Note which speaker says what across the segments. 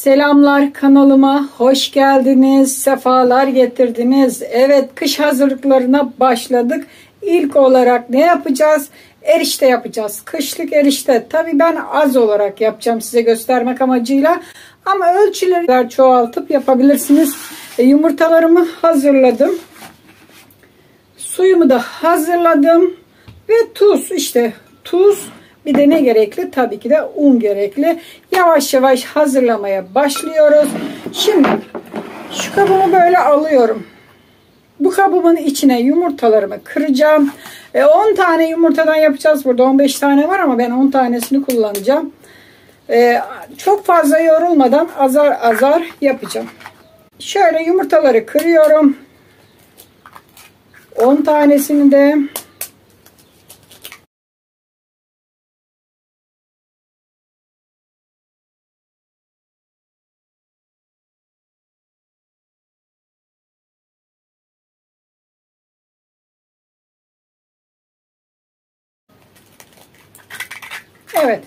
Speaker 1: Selamlar, kanalıma hoş geldiniz, sefalar getirdiniz. Evet, kış hazırlıklarına başladık. İlk olarak ne yapacağız? Erişte yapacağız. Kışlık erişte. Tabii ben az olarak yapacağım size göstermek amacıyla. Ama ölçüleri çoğaltıp yapabilirsiniz. Yumurtalarımı hazırladım. Suyumu da hazırladım. Ve tuz, işte tuz. Bir de ne gerekli? Tabii ki de un gerekli. Yavaş yavaş hazırlamaya başlıyoruz. Şimdi şu kabımı böyle alıyorum. Bu kabımın içine yumurtalarımı kıracağım. 10 tane yumurtadan yapacağız. Burada 15 tane var ama ben 10 tanesini kullanacağım. Çok fazla yorulmadan azar azar yapacağım. Şöyle yumurtaları kırıyorum. 10 tanesini de evet.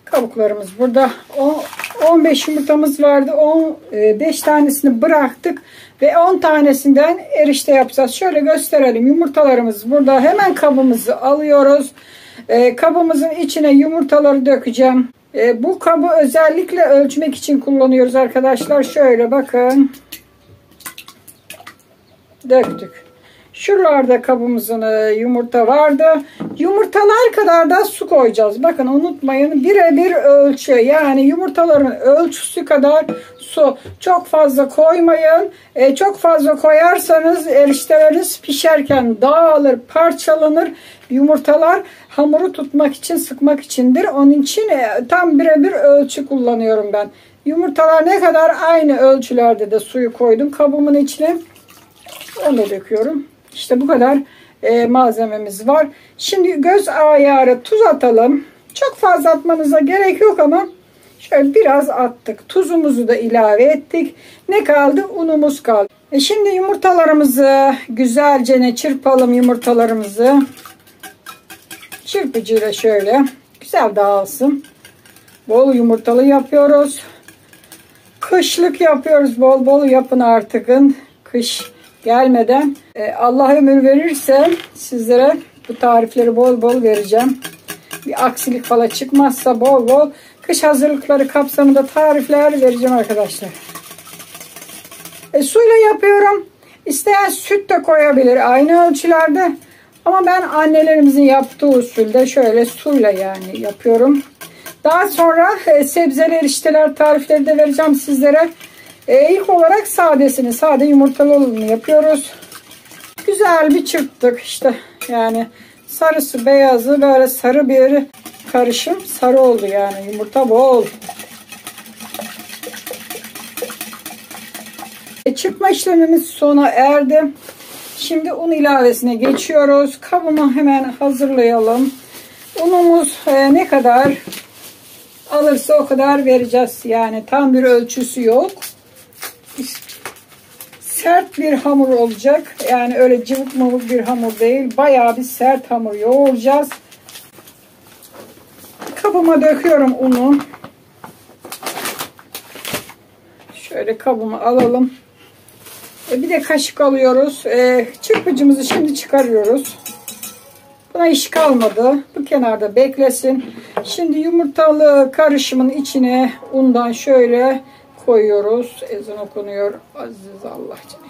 Speaker 1: Kabuklarımız burada. 15 yumurtamız vardı. 5 tanesini bıraktık ve 10 tanesinden erişte yapacağız. Şöyle gösterelim. Yumurtalarımız burada. Hemen kabımızı alıyoruz. Kabımızın içine yumurtaları dökeceğim. Bu kabı özellikle ölçmek için kullanıyoruz arkadaşlar. Şöyle bakın. Döktük. Şuralarda kabımızın yumurta vardı. Yumurtalar kadar da su koyacağız. Bakın unutmayın, birebir ölçü. Yani yumurtaların ölçüsü kadar su. Çok fazla koymayın. Çok fazla koyarsanız erişteleriniz pişerken dağılır, parçalanır. Yumurtalar hamuru tutmak için, sıkmak içindir. Onun için tam birebir ölçü kullanıyorum ben. Yumurtalar ne kadar aynı ölçülerde de suyu koydum kabımın içine. Onu da döküyorum. İşte bu kadar malzememiz var. Şimdi göz ayarı tuz atalım. Çok fazla atmanıza gerek yok ama şöyle biraz attık. Tuzumuzu da ilave ettik. Ne kaldı? Unumuz kaldı. Şimdi yumurtalarımızı güzelce çırpalım yumurtalarımızı. Çırpıcıyla şöyle güzel dağılsın. Bol yumurtalı yapıyoruz. Kışlık yapıyoruz. Bol bol yapın artık. Kış gelmeden Allah ömür verirse sizlere bu tarifleri bol bol vereceğim. Bir aksilik falan çıkmazsa bol bol kış hazırlıkları kapsamında tarifler vereceğim arkadaşlar. Suyla yapıyorum. İsteyen süt de koyabilir aynı ölçülerde. Ama ben annelerimizin yaptığı usulde şöyle suyla yani yapıyorum. Daha sonra sebzeli erişteler tarifleri de vereceğim sizlere. İlk olarak sadesini, sade yumurtalı olanını yapıyoruz. Güzel bir çırptık işte. Yani sarısı beyazı böyle sarı bir karışım. Sarı oldu yani, yumurta bol. Çırpma işlemimiz sona erdi. Şimdi un ilavesine geçiyoruz. Kabımı hemen hazırlayalım. Unumuz ne kadar alırsa o kadar vereceğiz. Yani tam bir ölçüsü yok. Sert bir hamur olacak. Yani öyle cıvık mıvık bir hamur değil. Bayağı bir sert hamur yoğuracağız. Kabıma döküyorum unu. Şöyle kabımı alalım. Bir de kaşık alıyoruz. Çırpıcımızı şimdi çıkarıyoruz. Buna iş kalmadı. Bu kenarda beklesin. Şimdi yumurtalı karışımın içine undan şöyle koyuyoruz. Ezan okunuyor. Aziz Allah Celle.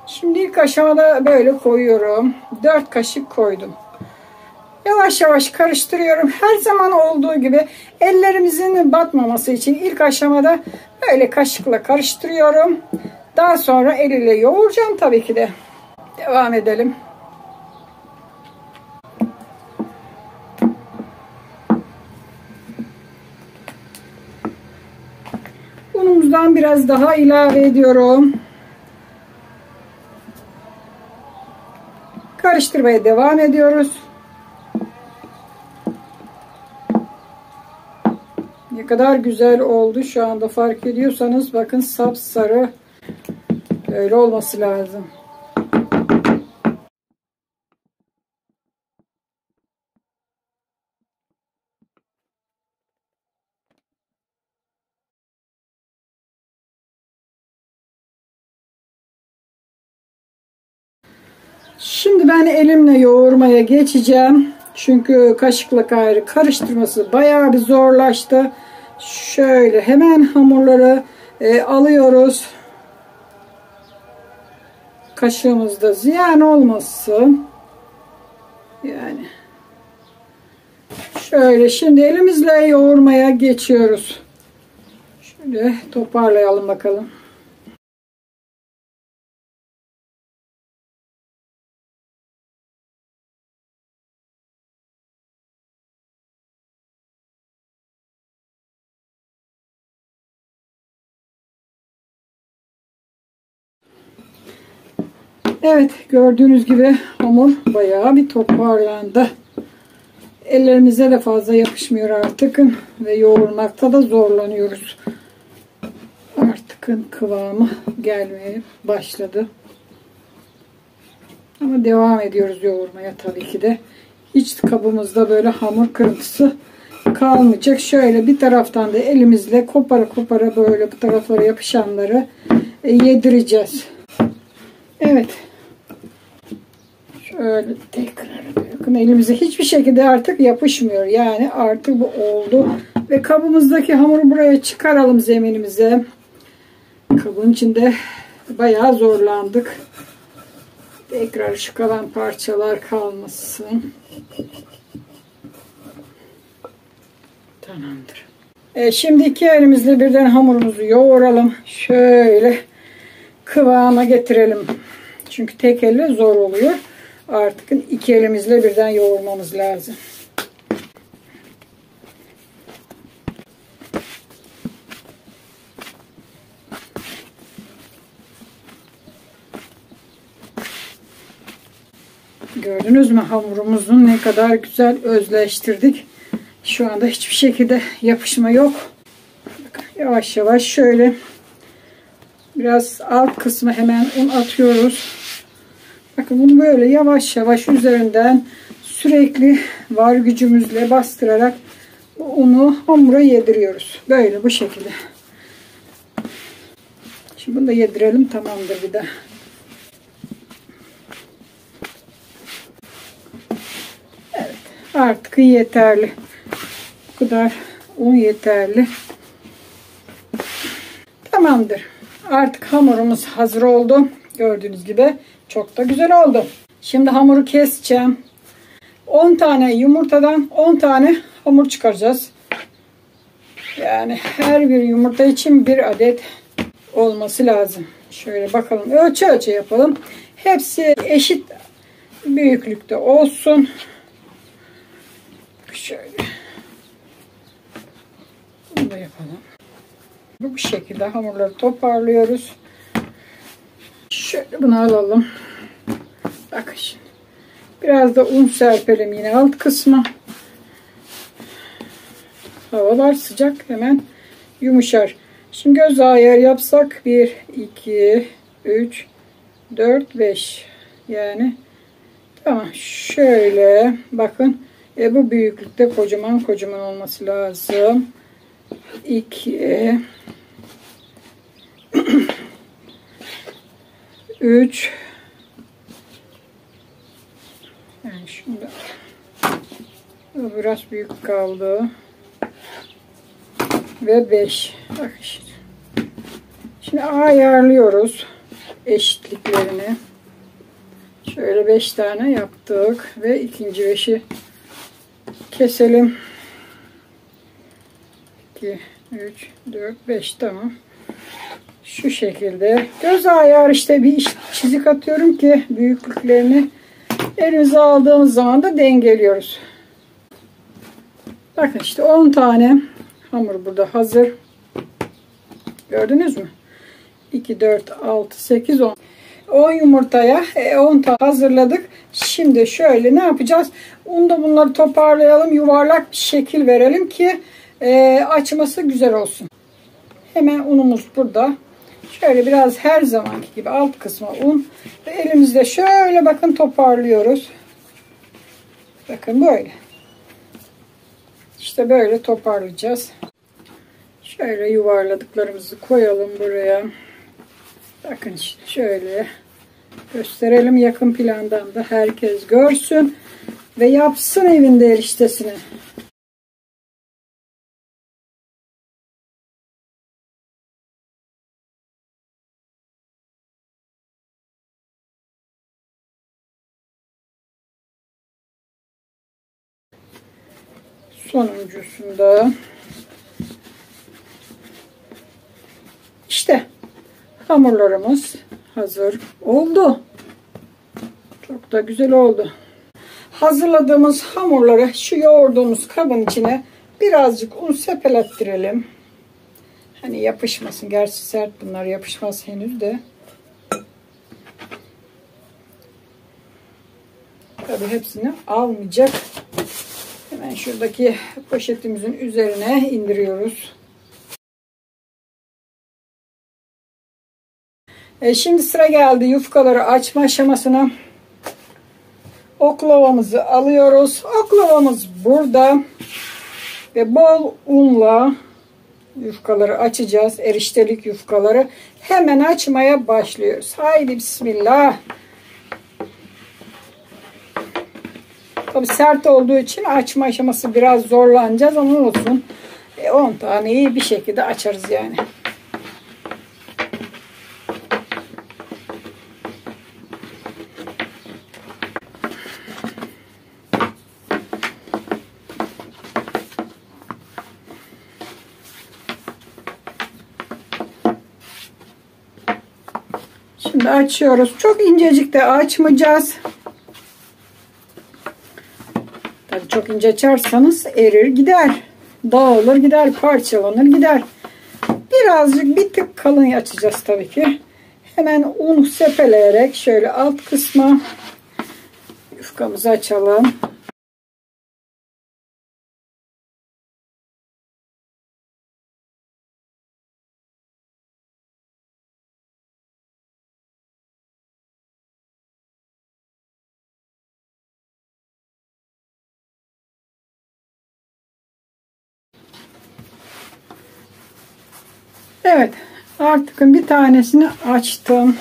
Speaker 1: Şimdi ilk aşamada böyle koyuyorum. 4 kaşık koydum. Yavaş yavaş karıştırıyorum. Her zaman olduğu gibi ellerimizin batmaması için ilk aşamada böyle kaşıkla karıştırıyorum. Daha sonra el ile yoğuracağım tabii ki de. Devam edelim. Unumuzdan biraz daha ilave ediyorum. Karıştırmaya devam ediyoruz. Ne kadar güzel oldu şu anda, fark ediyorsanız bakın, sapsarı, öyle olması lazım. Şimdi ben elimle yoğurmaya geçeceğim. Çünkü kaşıkla gayrı karıştırması bayağı bir zorlaştı. Şöyle hemen hamurları alıyoruz. Kaşığımızda ziyan olmasın. Yani şöyle şimdi elimizle yoğurmaya geçiyoruz. Şöyle toparlayalım bakalım. Evet, gördüğünüz gibi hamur bayağı bir toparlandı. Ellerimize de fazla yapışmıyor artık ve yoğurmakta da zorlanıyoruz. Artık kıvamı gelmeye başladı. Ama devam ediyoruz yoğurmaya tabii ki de. Hiç kabımızda böyle hamur kırıntısı kalmayacak. Şöyle bir taraftan da elimizle kopara kopara böyle bu taraflara yapışanları yedireceğiz. Evet. Şöyle tekrar bakın elimize hiçbir şekilde artık yapışmıyor. Yani artık bu oldu. Ve kabımızdaki hamuru buraya çıkaralım zeminimize. Kabın içinde bayağı zorlandık. Tekrar şu kalan parçalar kalmasın. Tamamdır. Şimdi iki elimizle birden hamurumuzu yoğuralım. Şöyle kıvama getirelim. Çünkü tek elle zor oluyor. Artık iki elimizle birden yoğurmamız lazım. Gördünüz mü hamurumuzun ne kadar güzel özleştirdik. Şu anda hiçbir şekilde yapışma yok. Bakın, yavaş yavaş şöyle biraz alt kısmı hemen un atıyoruz. Bakın bunu böyle yavaş yavaş üzerinden sürekli var gücümüzle bastırarak bu unu hamura yediriyoruz. Böyle bu şekilde. Şimdi bunu da yedirelim, tamamdır bir de. Evet, artık yeterli. Bu kadar un yeterli. Tamamdır. Artık hamurumuz hazır oldu. Gördüğünüz gibi çok da güzel oldu. Şimdi hamuru keseceğim. 10 tane yumurtadan 10 tane hamur çıkaracağız. Yani her bir yumurta için bir adet olması lazım. Şöyle bakalım. Ölçü ölçü yapalım. Hepsi eşit büyüklükte olsun. Şöyle. Bunu da yapalım. Bu şekilde hamurları toparlıyoruz. Şöyle bunu alalım. Bakın şimdi. Biraz da un serpelim yine alt kısmı. Havalar sıcak, hemen yumuşar. Şimdi göz ayar yapsak 1, 2, 3, 4, 5. Yani tamam. Şöyle bakın. Bu büyüklükte kocaman kocaman olması lazım. 2 3 yani şimdi bu biraz büyük kaldı ve 5. Bak işte. Şimdi ayarlıyoruz eşitliklerini. Şöyle 5 tane yaptık ve ikinci 5'i keselim. 2 3 4 5 tamam. Şu şekilde göz ayar işte bir çizik atıyorum ki büyüklüklerini elimize aldığımız zaman da dengeliyoruz. Bakın işte 10 tane hamur burada hazır. Gördünüz mü? 2, 4, 6, 8, 10. 10 yumurtaya 10 tane hazırladık. Şimdi şöyle ne yapacağız? Unda bunları toparlayalım. Yuvarlak bir şekil verelim ki açması güzel olsun. Hemen unumuz burada. Şöyle biraz her zamanki gibi alt kısma un ve elimizde şöyle bakın toparlıyoruz. Bakın böyle. İşte böyle toparlayacağız. Şöyle yuvarladıklarımızı koyalım buraya. Bakın işte şöyle Gösterelim yakın plandan da herkes görsün ve yapsın evinde eriştesini. Sonuncusunda işte hamurlarımız hazır oldu. Çok da güzel oldu. Hazırladığımız hamurları şu yoğurduğumuz kabın içine birazcık un sepelettirelim. Hani yapışmasın. Gerçi sert bunlar, yapışmaz henüz de. Tabii hepsini almayacak. Hemen şuradaki poşetimizin üzerine indiriyoruz. Şimdi sıra geldi yufkaları açma aşamasına. Oklavamızı alıyoruz. Oklavamız burada. Ve bol unla yufkaları açacağız. Eriştelik yufkaları. Hemen açmaya başlıyoruz. Haydi bismillah. Tabi sert olduğu için açma aşaması biraz zorlanacağız ama olsun. 10 taneyi bir şekilde açarız yani. Şimdi açıyoruz. Çok incecik de açmayacağız. Tabii çok ince açarsanız erir gider. Dağılır gider, parçalanır gider. Birazcık bir tık kalın açacağız tabii ki. Hemen un sepeleyerek şöyle alt kısma yufkamızı açalım. Evet, artık bir tanesini açtım.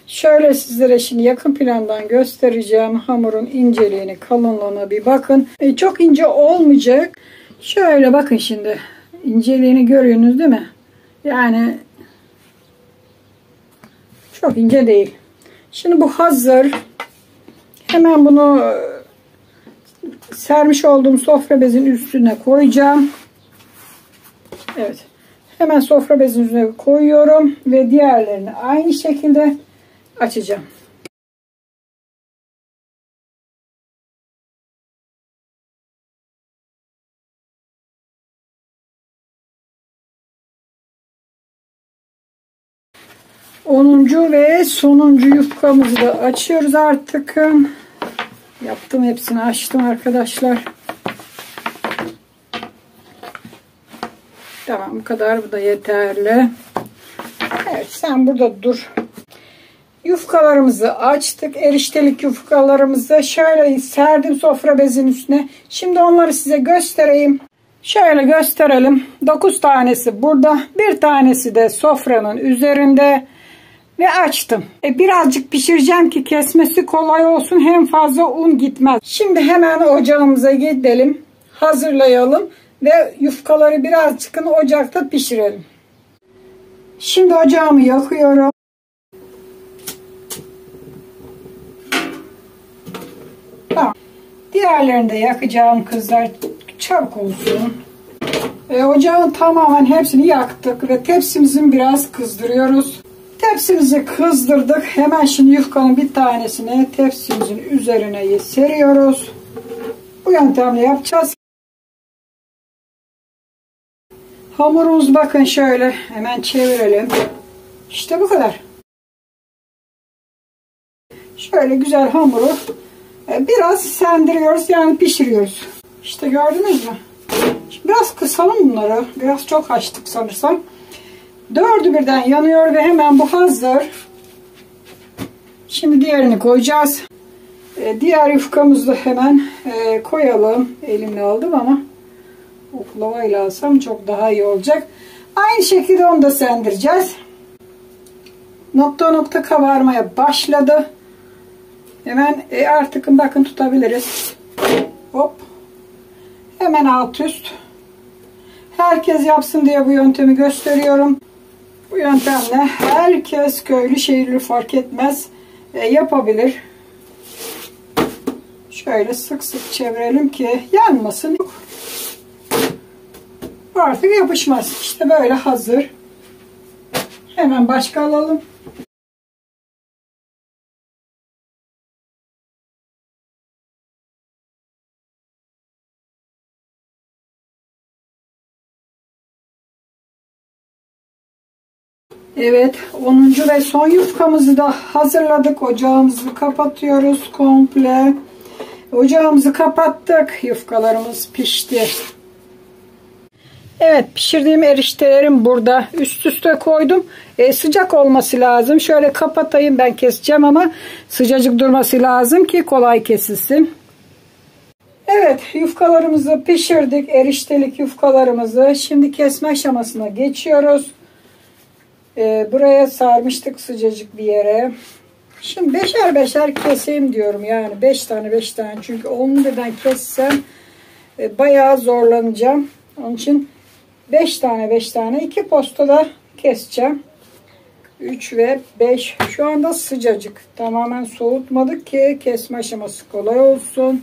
Speaker 1: Şöyle sizlere şimdi yakın plandan göstereceğim. Hamurun inceliğini, kalınlığına bir bakın. Çok ince olmayacak. Şöyle bakın şimdi. İnceliğini görüyorsunuz değil mi? Yani çok ince değil. Şimdi bu hazır. Hemen bunu sermiş olduğum sofra bezinin üstüne koyacağım. Evet. Hemen sofra bezinin üzerine koyuyorum ve diğerlerini aynı şekilde açacağım. Onuncu ve sonuncu yufkamızı da açıyoruz artık. Yaptım, hepsini açtım arkadaşlar. Tamam, bu kadar, bu da yeterli. Evet, sen burada dur. Yufkalarımızı açtık. Eriştelik yufkalarımızı şöyle serdim sofra bezinin üstüne. Şimdi onları size göstereyim. Şöyle gösterelim. 9 tanesi burada. Bir tanesi de sofranın üzerinde. Ve açtım. Birazcık pişireceğim ki kesmesi kolay olsun. Hem fazla un gitmez. Şimdi hemen ocağımıza gidelim. Hazırlayalım. Ve yufkaları birazcık ocakta pişirelim. Şimdi ocağımı yakıyorum. Tamam. Diğerlerini de yakacağım kızlar. Çabuk olsun. Ocağın tamamen hepsini yaktık. Ve tepsimizin biraz kızdırıyoruz. Tepsimizi kızdırdık. Hemen şimdi yufkanın bir tanesini tepsimizin üzerine seriyoruz. Bu yöntemle yapacağız. Hamurumuz bakın şöyle. Hemen çevirelim. İşte bu kadar. Şöyle güzel hamuru biraz sendiriyoruz. Yani pişiriyoruz. İşte gördünüz mü? Şimdi biraz kısalım bunları. Biraz çok açtık sanırsam. 4'ü birden yanıyor ve hemen bu hazır. Şimdi diğerini koyacağız. Diğer yufkamızı da hemen koyalım. Elimle aldım ama oklavayla alsam çok daha iyi olacak. Aynı şekilde onu da sendireceğiz. nokta nokta kabarmaya başladı. Hemen artık bakın tutabiliriz. Hop. Hemen alt üst. Herkes yapsın diye bu yöntemi gösteriyorum. Bu yöntemle herkes, köylü şehirli fark etmez, yapabilir. Şöyle sık sık çevirelim ki yanmasın. Artık yapışmaz. İşte böyle hazır. Hemen başka alalım. Evet, 10. ve son yufkamızı da hazırladık. Ocağımızı kapatıyoruz komple. Ocağımızı kapattık. Yufkalarımız pişti. Evet, pişirdiğim eriştelerim burada. Üst üste koydum. Sıcak olması lazım. Şöyle kapatayım, ben keseceğim ama sıcacık durması lazım ki kolay kesilsin. Evet, yufkalarımızı pişirdik. Eriştelik yufkalarımızı. Şimdi kesme aşamasına geçiyoruz. Buraya sarmıştık sıcacık bir yere. Şimdi beşer beşer keseyim diyorum. Yani 5 tane 5 tane. Çünkü onu birden kessem bayağı zorlanacağım. Onun için 5 tane 5 tane 2 postada keseceğim. 3 ve 5. Şu anda sıcacık. Tamamen soğutmadık ki kesme aşaması kolay olsun.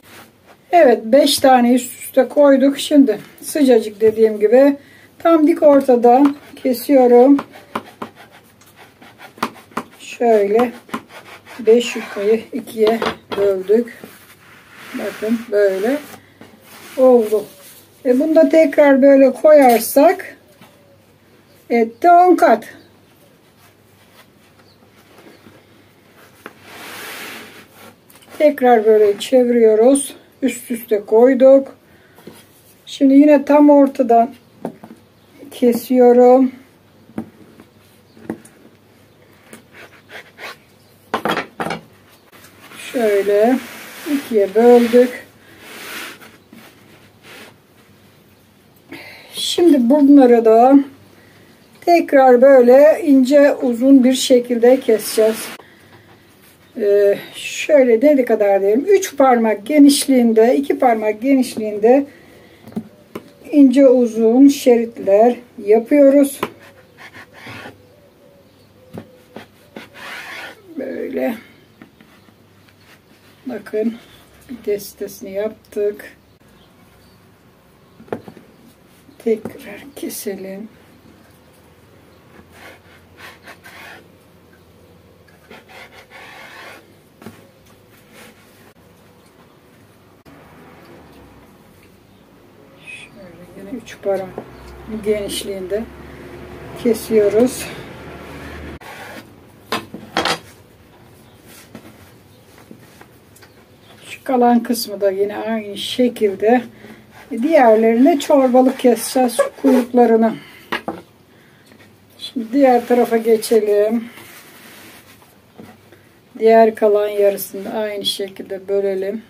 Speaker 1: Evet, 5 tane üst üste koyduk. Şimdi sıcacık dediğim gibi tam dik ortada kesiyorum. Şöyle 5 yufkayı 2'ye böldük. Bakın böyle oldu. Bunu da tekrar böyle koyarsak etti 10 kat. Tekrar böyle çeviriyoruz. Üst üste koyduk. Şimdi yine tam ortadan kesiyorum. Şöyle 2'ye böldük. Şimdi bunları da tekrar böyle ince uzun bir şekilde keseceğiz. Şöyle ne kadar diyelim, 3 parmak genişliğinde, 2 parmak genişliğinde ince uzun şeritler yapıyoruz. Böyle. Bakın bir destesini yaptık. Tekrar keselim. Şöyle yine 3 parmak genişliğinde kesiyoruz. Şu kalan kısmı da yine aynı şekilde. Diğerlerini çorbalık keseceğiz, şu kuyruklarını. Şimdi diğer tarafa geçelim. Diğer kalan yarısını da aynı şekilde bölelim.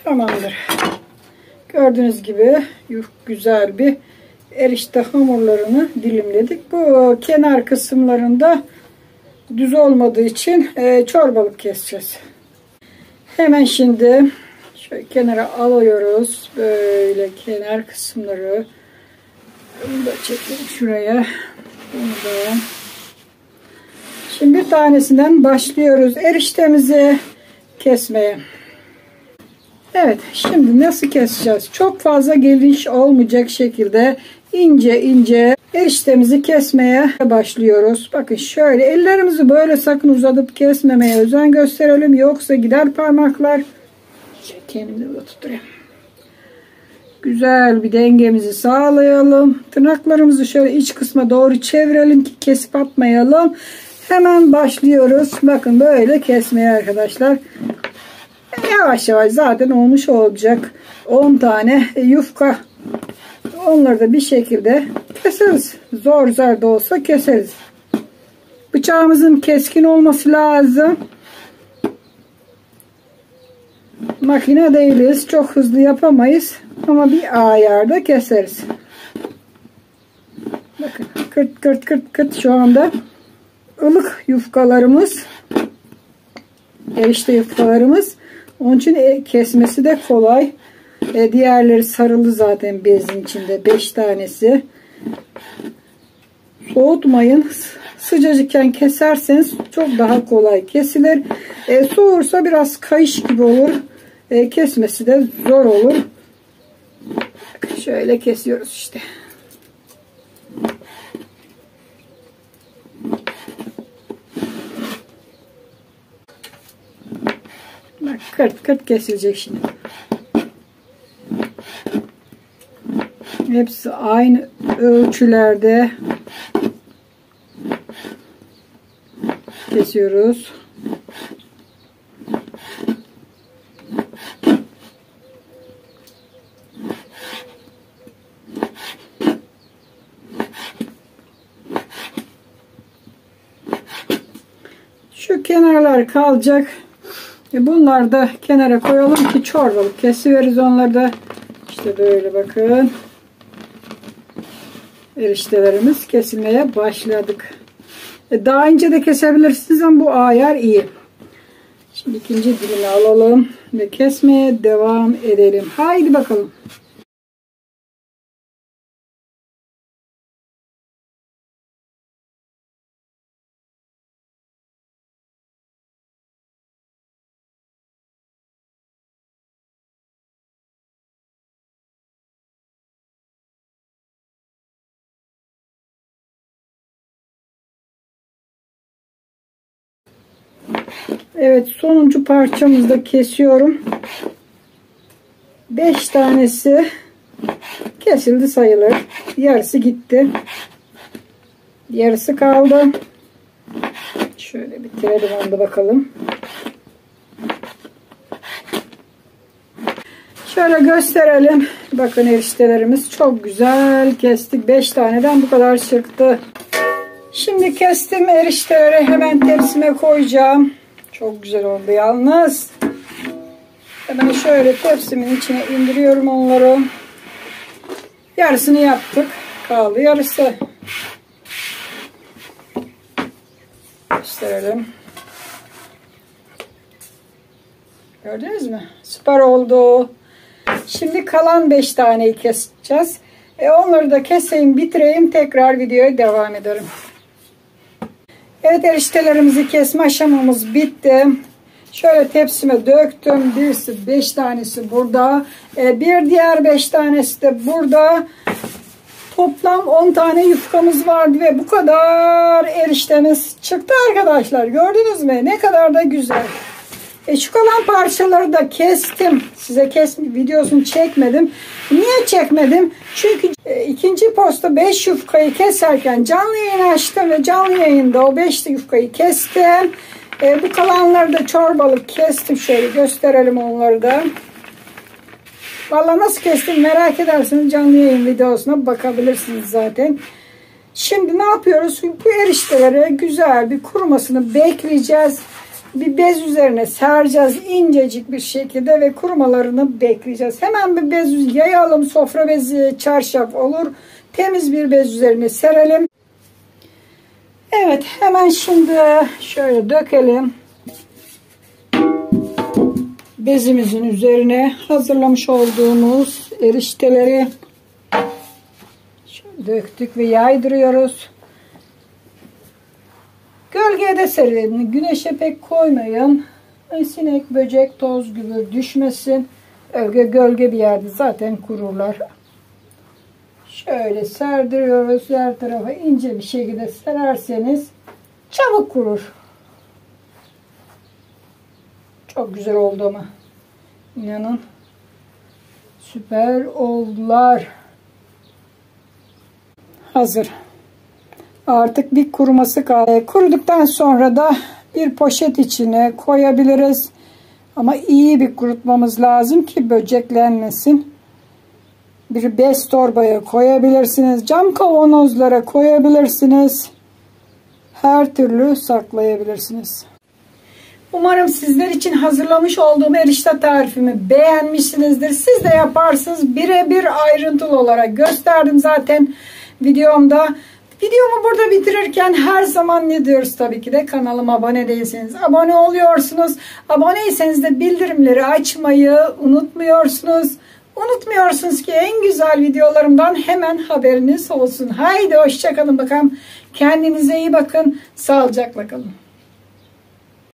Speaker 1: Tamamdır. Gördüğünüz gibi güzel bir erişte hamurlarını dilimledik. Bu kenar kısımlarında düz olmadığı için çorbalık keseceğiz. Hemen şimdi şöyle kenara alıyoruz. Böyle kenar kısımları. Bunu da çekelim şuraya. Bunu da. Şimdi bir tanesinden başlıyoruz eriştemizi kesmeye. Evet, şimdi nasıl keseceğiz? Çok fazla geniş olmayacak şekilde ince ince eriştemizi kesmeye başlıyoruz. Bakın şöyle ellerimizi böyle sakın uzatıp kesmemeye özen gösterelim. Yoksa gider parmaklar. Kendimi de tutturayım. Güzel bir dengemizi sağlayalım. Tırnaklarımızı şöyle iç kısma doğru çevirelim ki kesip atmayalım. Hemen başlıyoruz. Bakın böyle kesmeye arkadaşlar. Yavaş yavaş zaten olmuş olacak. 10 tane yufka. Onları da bir şekilde keseriz. Zor zor da olsa keseriz. Bıçağımızın keskin olması lazım. Makine değiliz. Çok hızlı yapamayız. Ama bir ayarda keseriz. Bakın kırt kırt kırt kırt şu anda ılık yufkalarımız. Erişte yufkalarımız. Onun için kesmesi de kolay. Diğerleri sarılı zaten bezin içinde. 5 tanesi. Soğutmayın. Sıcacıkken keserseniz çok daha kolay kesilir. Soğursa biraz kayış gibi olur. Kesmesi de zor olur. Şöyle kesiyoruz işte. Bak kırt kırt kesilecek şimdi. Hepsi aynı ölçülerde kesiyoruz. Şu kenarlar kalacak. Bunları da kenara koyalım ki çorbalık kesiveririz onları da. İşte böyle bakın. Eriştelerimiz kesilmeye başladık. Daha ince de kesebilirsiniz ama bu ayar iyi. Şimdi ikinci dilimi alalım ve kesmeye devam edelim. Haydi bakalım. Evet, sonuncu parçamızı da kesiyorum. 5 tanesi kesildi sayılır. Yarısı gitti. Yarısı kaldı. Şöyle bitirelim onu da bakalım. Şöyle gösterelim. Bakın eriştelerimiz çok güzel kestik. 5 taneden bu kadar çıktı. Şimdi kestim erişteleri hemen tepsime koyacağım. Çok güzel oldu yalnız. Hemen şöyle tepsimin içine indiriyorum onları. Yarısını yaptık. Kaldı yarısı. Gösterelim. Gördünüz mü? Süper oldu. Şimdi kalan 5 taneyi keseceğiz. Onları da keseyim, bitireyim. Tekrar videoya devam ederim. Evet, eriştelerimizi kesme aşamamız bitti. Şöyle tepsime döktüm. Birisi 5 tanesi burada. Bir diğer 5 tanesi de burada. Toplam 10 tane yufkamız vardı ve bu kadar eriştemiz çıktı arkadaşlar. Gördünüz mü? Ne kadar da güzel. Şu kalan parçaları da kestim. Size videosunu çekmedim. Niye çekmedim? Çünkü ikinci posta 5 yufkayı keserken canlı yayın açtım ve canlı yayında o 5 yufkayı kestim. Bu kalanları da çorbalık kestim. Şöyle gösterelim onları da. Vallahi nasıl kestim merak ederseniz canlı yayın videosuna bakabilirsiniz zaten. Şimdi ne yapıyoruz? Bu erişteleri güzel bir kurumasını bekleyeceğiz. Bir bez üzerine sereceğiz incecik bir şekilde ve kurumalarını bekleyeceğiz. Hemen bir bez yayalım. Sofra bezi, çarşaf olur. Temiz bir bez üzerine serelim. Evet, hemen şimdi şöyle dökelim. Bezimizin üzerine hazırlamış olduğumuz erişteleri şöyle döktük ve yaydırıyoruz. Gölgeye de serin. Güneşe pek koymayın. Sinek, böcek, toz gibi düşmesin. Gölge bir yerde zaten kururlar. Şöyle serdiriyoruz. Her tarafa ince bir şekilde sererseniz çabuk kurur. Çok güzel oldu ama. İnanın. Süper oldular. Hazır. Artık bir kuruması kaldı. Kuruduktan sonra da bir poşet içine koyabiliriz. Ama iyi bir kurutmamız lazım ki böceklenmesin. bir bez torbaya koyabilirsiniz. Cam kavanozlara koyabilirsiniz. Her türlü saklayabilirsiniz. Umarım sizler için hazırlamış olduğum erişte tarifimi beğenmişsinizdir. Siz de yaparsınız. Birebir ayrıntılı olarak gösterdim zaten videomda. Videomu burada bitirirken her zaman ne diyoruz tabii ki de kanalıma abone değilseniz abone oluyorsunuz. Aboneyseniz de bildirimleri açmayı unutmuyorsunuz. Unutmuyorsunuz ki en güzel videolarımdan hemen haberiniz olsun. Haydi hoşça kalın bakalım. Kendinize iyi bakın. Sağlıcakla kalın.